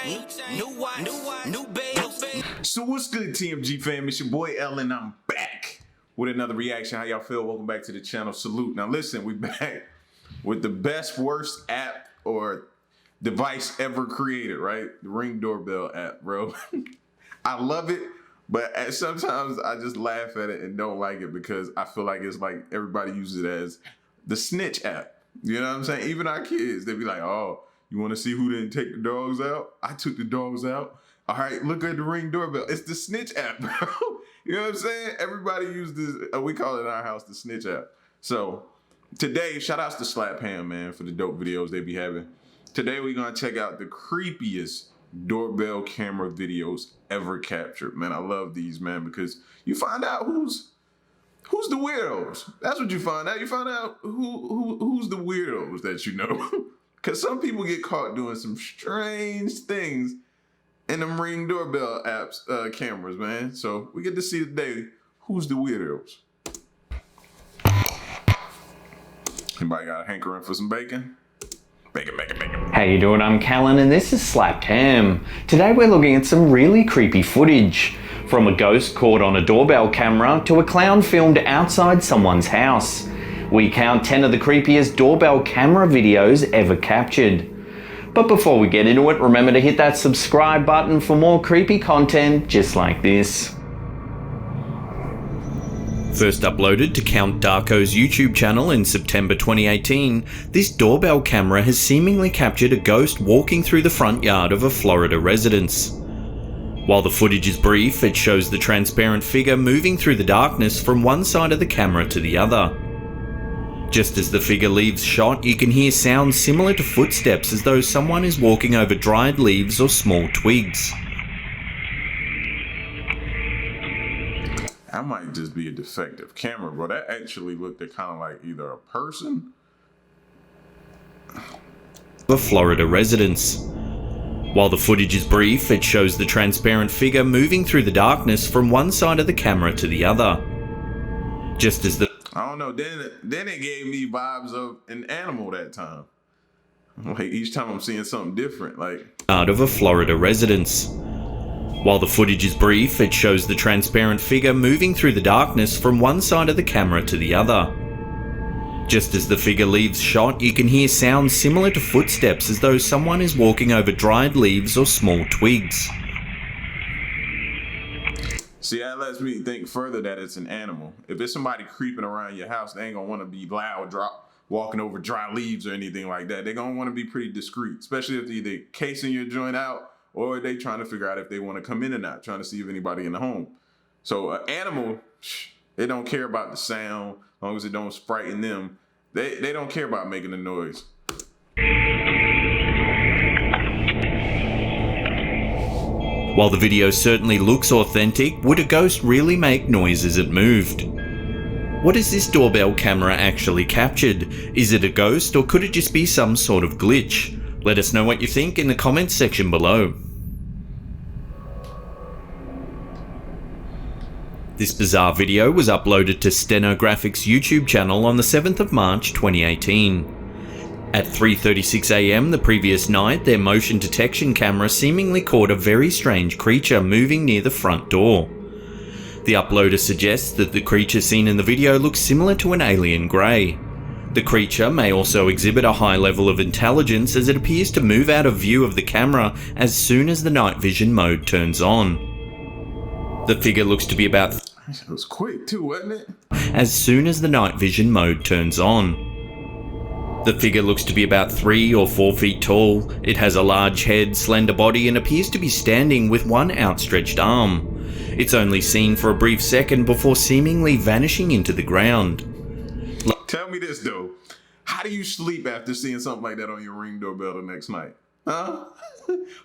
new bail. So what's good, TMG fam? It's your boy L, and I'm back with another reaction. How y'all feel? Welcome back to the channel. Salute. Now listen, we back with the best, worst app or device ever created, right? The Ring doorbell app, bro. I love it, but sometimes I just laugh at it and don't like it because I feel like it's like everybody uses it as the snitch app. You know what I'm saying? Even our kids, they be like, oh, you want to see who didn't take the dogs out? I took the dogs out. All right, look at the Ring doorbell. It's the snitch app, bro. You know what I'm saying? Everybody uses this. We call it in our house the snitch app. So today, shout outs to Slap Ham, man, for the dope videos they be having. Today, we're going to check out the creepiest doorbell camera videos ever captured. Man, I love these, man, because you find out who's the weirdos. That's what you find out. You find out who's the weirdos that you know. Because some people get caught doing some strange things in them Ring doorbell apps, cameras, man. So we get to see today who's the weirdos. Anybody got a hankering for some bacon? Bacon. How you doing? I'm Callan and this is Slapped Ham. Today we're looking at some really creepy footage. From a ghost caught on a doorbell camera to a clown filmed outside someone's house. We count 10 of the creepiest doorbell camera videos ever captured. But before we get into it, remember to hit that subscribe button for more creepy content just like this. First uploaded to Count Darko's YouTube channel in September 2018, this doorbell camera has seemingly captured a ghost walking through the front yard of a Florida residence. While the footage is brief, it shows the transparent figure moving through the darkness from one side of the camera to the other. Just as the figure leaves shot, you can hear sounds similar to footsteps as though someone is walking over dried leaves or small twigs. That might just be a defective camera, bro. That actually looked kind of like either a person. A Florida residence. While the footage is brief, it shows the transparent figure moving through the darkness from one side of the camera to the other. Just as the... I don't know, then it gave me vibes of an animal that time. Like each time I'm seeing something different, like... out of a Florida residence. While the footage is brief, it shows the transparent figure moving through the darkness from one side of the camera to the other. Just as the figure leaves shot, you can hear sounds similar to footsteps as though someone is walking over dried leaves or small twigs. See, that lets me think further that it's an animal. If it's somebody creeping around your house, they ain't gonna wanna be loud, walking over dry leaves or anything like that. They're gonna wanna be pretty discreet, especially if they're either casing your joint out or they trying to figure out if they wanna come in or not, trying to see if anybody in the home. So an animal, they don't care about the sound, as long as it don't frighten them. They don't care about making a noise. While the video certainly looks authentic, would a ghost really make noise as it moved? What has this doorbell camera actually captured? Is it a ghost or could it just be some sort of glitch? Let us know what you think in the comments section below. This bizarre video was uploaded to Stenographics YouTube channel on the 7th of March 2018. At 3:36 AM the previous night, their motion detection camera seemingly caught a very strange creature moving near the front door. The uploader suggests that the creature seen in the video looks similar to an alien grey. The creature may also exhibit a high level of intelligence as it appears to move out of view of the camera as soon as the night vision mode turns on. The figure looks to be about... It was quick too, wasn't it? As soon as the night vision mode turns on. The figure looks to be about 3 or 4 feet tall. It has a large head, slender body, and appears to be standing with one outstretched arm. It's only seen for a brief second before seemingly vanishing into the ground. Tell me this though, how do you sleep after seeing something like that on your Ring doorbell the next night? Huh?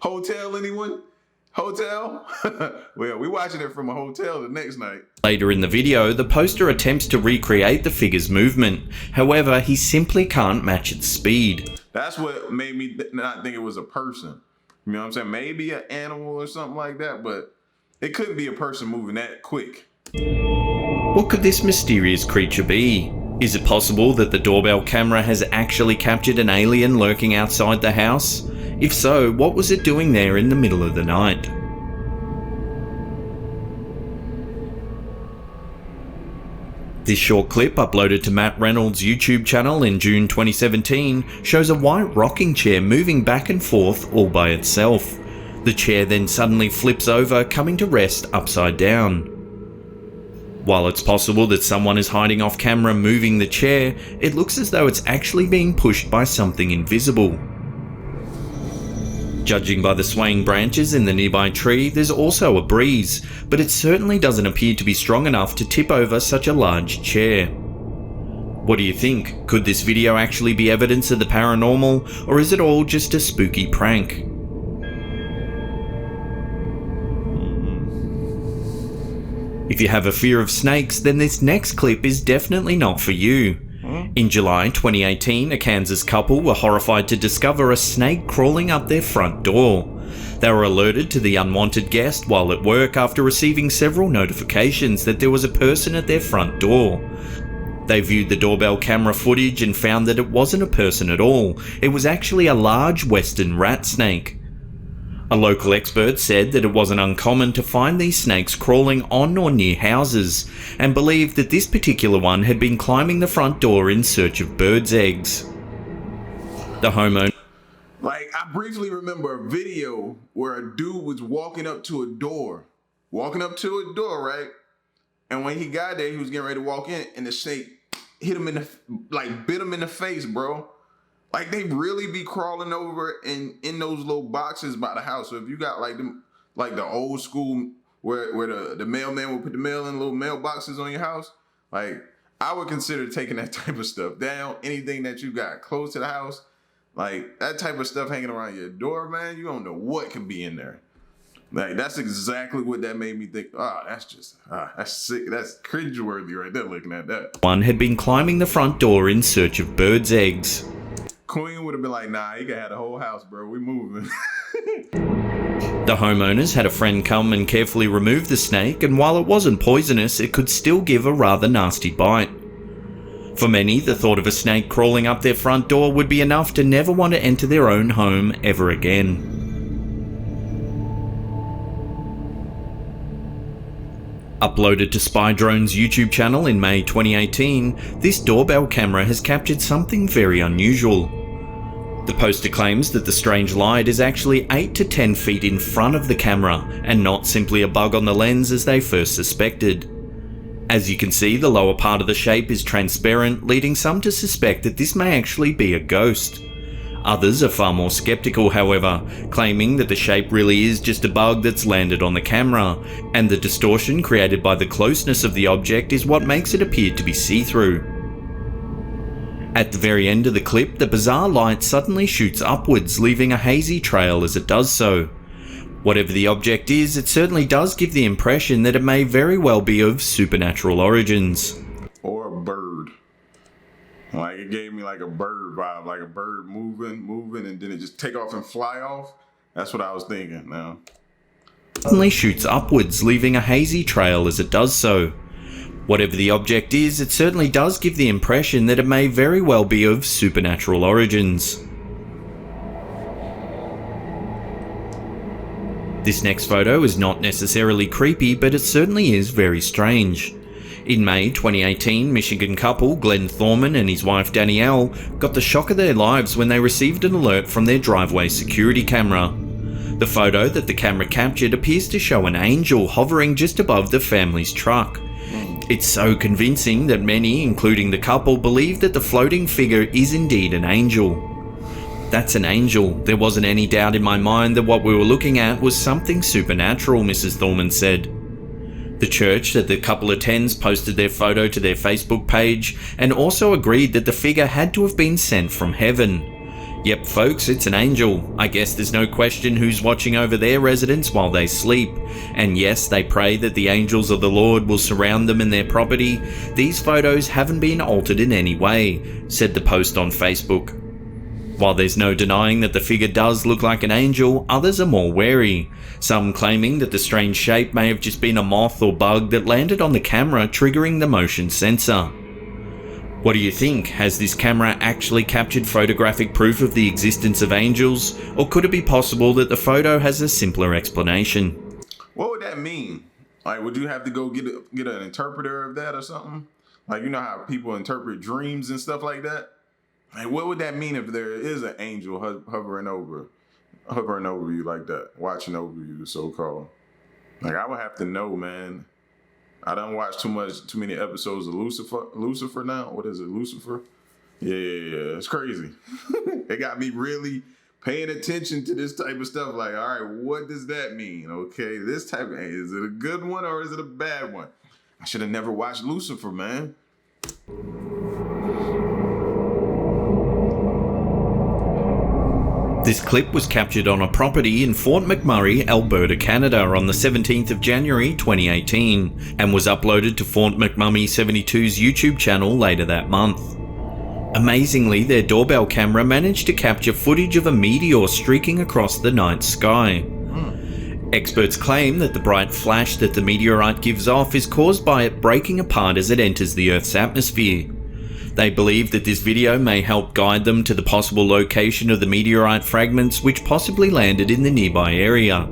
Hotel, anyone? Hotel? Well, we watching it from a hotel the next night. Later in the video, the poster attempts to recreate the figure's movement. However, he simply can't match its speed. That's what made me not think it was a person. You know what I'm saying? Maybe an animal or something like that, but it couldn't be a person moving that quick. What could this mysterious creature be? Is it possible that the doorbell camera has actually captured an alien lurking outside the house? If so, what was it doing there in the middle of the night? This short clip, uploaded to Matt Reynolds' YouTube channel in June 2017, shows a white rocking chair moving back and forth all by itself. The chair then suddenly flips over, coming to rest upside down. While it's possible that someone is hiding off camera moving the chair, it looks as though it's actually being pushed by something invisible. Judging by the swaying branches in the nearby tree, there's also a breeze, but it certainly doesn't appear to be strong enough to tip over such a large chair. What do you think? Could this video actually be evidence of the paranormal, or is it all just a spooky prank? If you have a fear of snakes, then this next clip is definitely not for you. In July 2018, a Kansas couple were horrified to discover a snake crawling up their front door. They were alerted to the unwanted guest while at work after receiving several notifications that there was a person at their front door. They viewed the doorbell camera footage and found that it wasn't a person at all. It was actually a large western rat snake. A local expert said that it wasn't uncommon to find these snakes crawling on or near houses, and believed that this particular one had been climbing the front door in search of birds' eggs. The homeowner... I briefly remember a video where a dude was walking up to a door, right? And when he got there, he was getting ready to walk in, and the snake hit him in the, bit him in the face, bro. They really be crawling over in those little boxes by the house. So if you got the old school where the mailman would put the mail in little mailboxes on your house, I would consider taking that type of stuff down. Anything that you got close to the house, that type of stuff hanging around your door, man, you don't know what can be in there. That's exactly what that made me think. That's sick. That's cringeworthy right there looking at that. One had been climbing the front door in search of birds' eggs. Queen would have been like, nah, you can have the whole house, bro. We moving. The homeowners had a friend come and carefully remove the snake, and while it wasn't poisonous, it could still give a rather nasty bite. For many, the thought of a snake crawling up their front door would be enough to never want to enter their own home ever again. Uploaded to Spy Drone's YouTube channel in May 2018, this doorbell camera has captured something very unusual. The poster claims that the strange light is actually 8 to 10 feet in front of the camera, and not simply a bug on the lens as they first suspected. As you can see, the lower part of the shape is transparent, leading some to suspect that this may actually be a ghost. Others are far more skeptical, however, claiming that the shape really is just a bug that's landed on the camera, and the distortion created by the closeness of the object is what makes it appear to be see-through. At the very end of the clip, the bizarre light suddenly shoots upwards, leaving a hazy trail as it does so. Whatever the object is, it certainly does give the impression that it may very well be of supernatural origins. Or a bird. It gave me a bird vibe, like a bird moving, and then it just take off and fly off. That's what I was thinking now. Suddenly shoots upwards, leaving a hazy trail as it does so. Whatever the object is, it certainly does give the impression that it may very well be of supernatural origins. This next photo is not necessarily creepy, but it certainly is very strange. In May 2018, Michigan couple Glenn Thorman and his wife Danielle got the shock of their lives when they received an alert from their driveway security camera. The photo that the camera captured appears to show an angel hovering just above the family's truck. It's so convincing that many, including the couple, believe that the floating figure is indeed an angel. That's an angel. There wasn't any doubt in my mind that what we were looking at was something supernatural, Mrs. Thorman said. The church that the couple attends posted their photo to their Facebook page and also agreed that the figure had to have been sent from heaven. Yep, folks, it's an angel. I guess there's no question who's watching over their residence while they sleep. And yes, they pray that the angels of the Lord will surround them and their property. These photos haven't been altered in any way, said the post on Facebook. While there's no denying that the figure does look like an angel, others are more wary, some claiming that the strange shape may have just been a moth or bug that landed on the camera, triggering the motion sensor. What do you think? Has this camera actually captured photographic proof of the existence of angels, or could it be possible that the photo has a simpler explanation? What would that mean? Like, would you have to go get an interpreter of that or something? Like, you know how people interpret dreams and stuff like that? Like, what would that mean if there is an angel hovering over you like that, watching over you, so-called? Like, I would have to know, man. I don't watch too many episodes of Lucifer now. What is it, Lucifer? Yeah. It's crazy. It got me really paying attention to this type of stuff. Like, all right, what does that mean? Okay, this type of, is it a good one or is it a bad one? I should have never watched Lucifer, man. This clip was captured on a property in Fort McMurray, Alberta, Canada on the 17th of January 2018 and was uploaded to Fort McMurray 72's YouTube channel later that month. Amazingly, their doorbell camera managed to capture footage of a meteor streaking across the night sky. Experts claim that the bright flash that the meteorite gives off is caused by it breaking apart as it enters the Earth's atmosphere. They believe that this video may help guide them to the possible location of the meteorite fragments which possibly landed in the nearby area.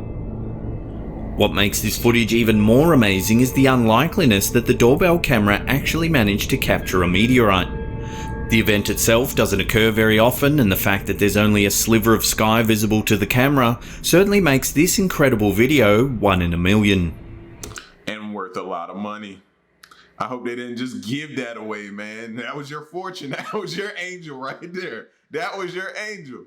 What makes this footage even more amazing is the unlikeliness that the doorbell camera actually managed to capture a meteorite. The event itself doesn't occur very often, and the fact that there's only a sliver of sky visible to the camera certainly makes this incredible video one in a million. And worth a lot of money. I hope they didn't just give that away, man. That was your fortune. That was your angel right there. That was your angel.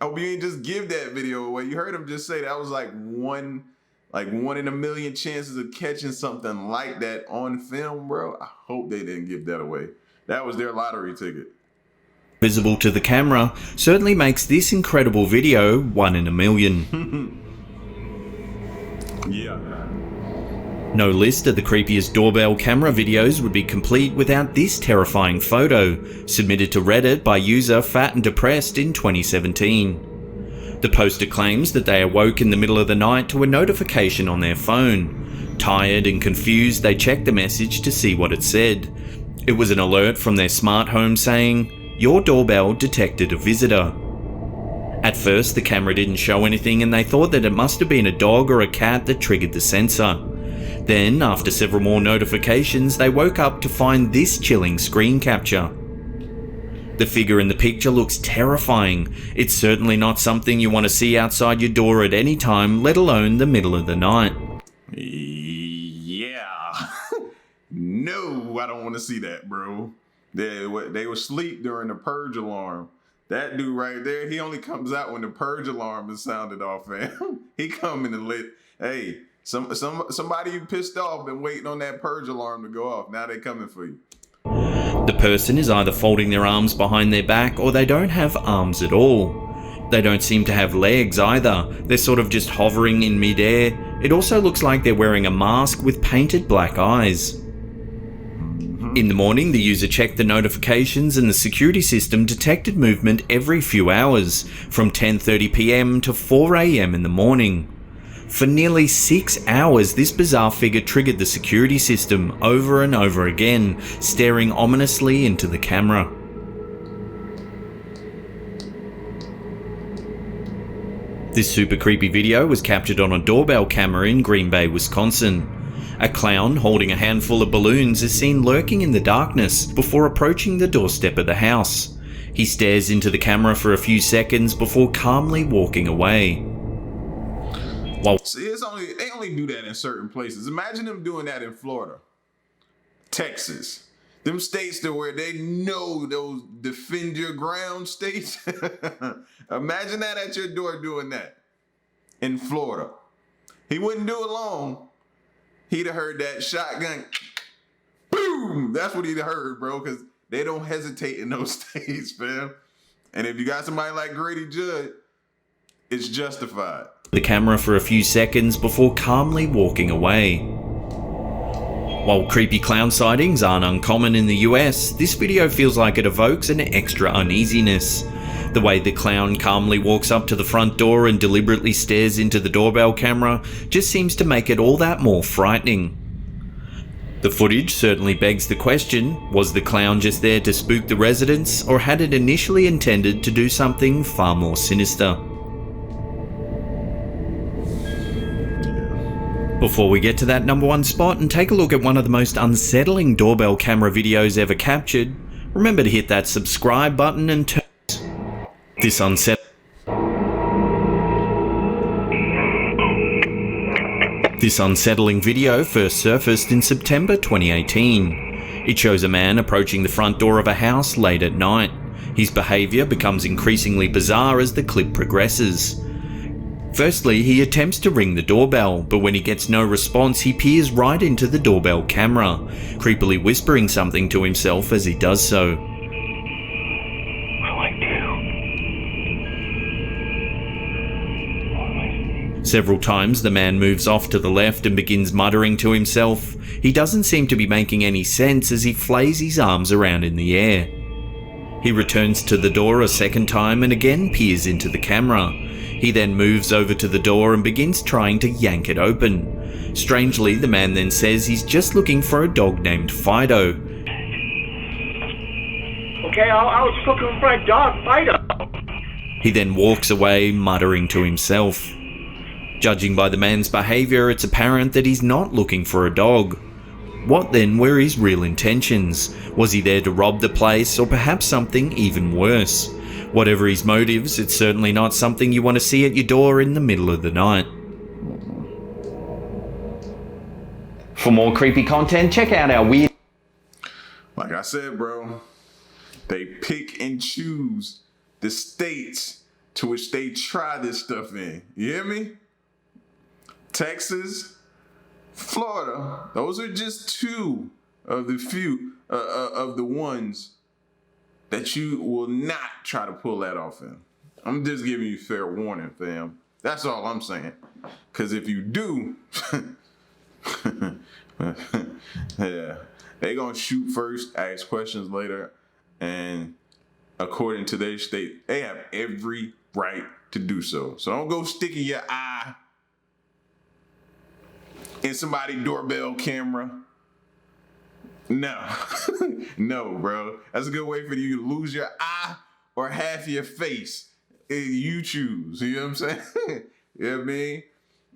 I hope you didn't just give that video away. You heard him just say that was like one in a million chances of catching something like that on film, bro. I hope they didn't give that away. That was their lottery ticket. Visible to the camera certainly makes this incredible video one in a million. Yeah. No list of the creepiest doorbell camera videos would be complete without this terrifying photo, submitted to Reddit by user Fat and Depressed in 2017. The poster claims that they awoke in the middle of the night to a notification on their phone. Tired and confused, they checked the message to see what it said. It was an alert from their smart home saying, "Your doorbell detected a visitor." At first, the camera didn't show anything and they thought that it must have been a dog or a cat that triggered the sensor. Then, after several more notifications, they woke up to find this chilling screen capture. The figure in the picture looks terrifying. It's certainly not something you want to see outside your door at any time, let alone the middle of the night. Yeah. No, I don't want to see that, bro. They were asleep during the purge alarm. That dude right there, he only comes out when the purge alarm is sounded off, man. He coming and lit. Hey, somebody you pissed off been waiting on that purge alarm to go off. Now they coming for you. The person is either folding their arms behind their back or they don't have arms at all. They don't seem to have legs either. They're sort of just hovering in midair. It also looks like they're wearing a mask with painted black eyes. In the morning, the user checked the notifications and the security system detected movement every few hours, from 10:30 PM to 4 AM in the morning. For nearly 6 hours, this bizarre figure triggered the security system over and over again, staring ominously into the camera. This super creepy video was captured on a doorbell camera in Green Bay, Wisconsin. A clown holding a handful of balloons is seen lurking in the darkness before approaching the doorstep of the house. He stares into the camera for a few seconds before calmly walking away. See, they only do that in certain places. Imagine them doing that in Florida, Texas, them states that where they know those defend your ground states. Imagine that at your door doing that in Florida. He wouldn't do it long. He'd have heard that shotgun, boom. That's what he'd have heard, bro, because they don't hesitate in those states, fam. And if you got somebody like Grady Judd, it's justified. The camera for a few seconds before calmly walking away. While creepy clown sightings aren't uncommon in the US, this video feels like it evokes an extra uneasiness. The way the clown calmly walks up to the front door and deliberately stares into the doorbell camera just seems to make it all that more frightening. The footage certainly begs the question, was the clown just there to spook the residents, or had it initially intended to do something far more sinister? Before we get to that number one spot and take a look at one of the most unsettling doorbell camera videos ever captured, remember to hit that subscribe button and turn this unsettling video first surfaced in September 2018. It shows a man approaching the front door of a house late at night. His behaviour becomes increasingly bizarre as the clip progresses. Firstly, he attempts to ring the doorbell, but when he gets no response, he peers right into the doorbell camera, creepily whispering something to himself as he does so. Several times the man moves off to the left and begins muttering to himself. He doesn't seem to be making any sense as he flays his arms around in the air. He returns to the door a second time and again peers into the camera. He then moves over to the door and begins trying to yank it open. Strangely, the man then says he's just looking for a dog named Fido. Okay, I was looking for a dog, Fido. He then walks away, muttering to himself. Judging by the man's behaviour, it's apparent that he's not looking for a dog. What then were his real intentions? Was he there to rob the place, or perhaps something even worse? Whatever his motives, it's certainly not something you want to see at your door in the middle of the night. For more creepy content, check out our weird... Like I said, bro, they pick and choose the states to which they try this stuff in. You hear me? Texas, Florida, those are just two of the few of the ones that you will not try to pull that off in. I'm just giving you fair warning, fam. That's all I'm saying. Because if you do, yeah, they gonna shoot first, ask questions later, and according to their state, they have every right to do so. So don't go sticking your eye in somebody's doorbell camera. No, no, bro. That's a good way for you to lose your eye or half your face. You choose. You know what I'm saying? You know what I mean?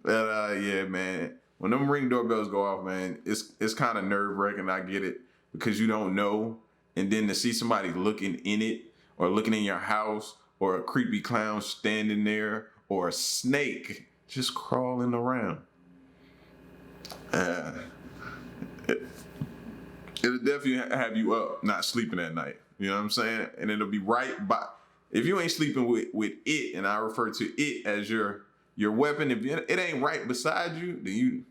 But yeah, man. When them Ring doorbells go off, man, it's kind of nerve-wracking. I get it, because you don't know, and then to see somebody looking in it, or looking in your house, or a creepy clown standing there, or a snake just crawling around. It'll definitely have you up, not sleeping at night. You know what I'm saying? And it'll be right by. If you ain't sleeping with it, and I refer to it as your weapon, if it ain't right beside you, then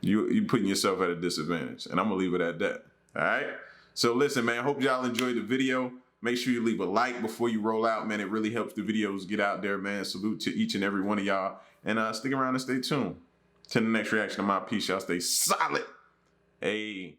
you putting yourself at a disadvantage. And I'm gonna leave it at that. All right. So listen, man. Hope y'all enjoyed the video. Make sure you leave a like before you roll out, man. It really helps the videos get out there, man. Salute to each and every one of y'all, and stick around and stay tuned. Till the next reaction of my piece, y'all stay solid. Hey.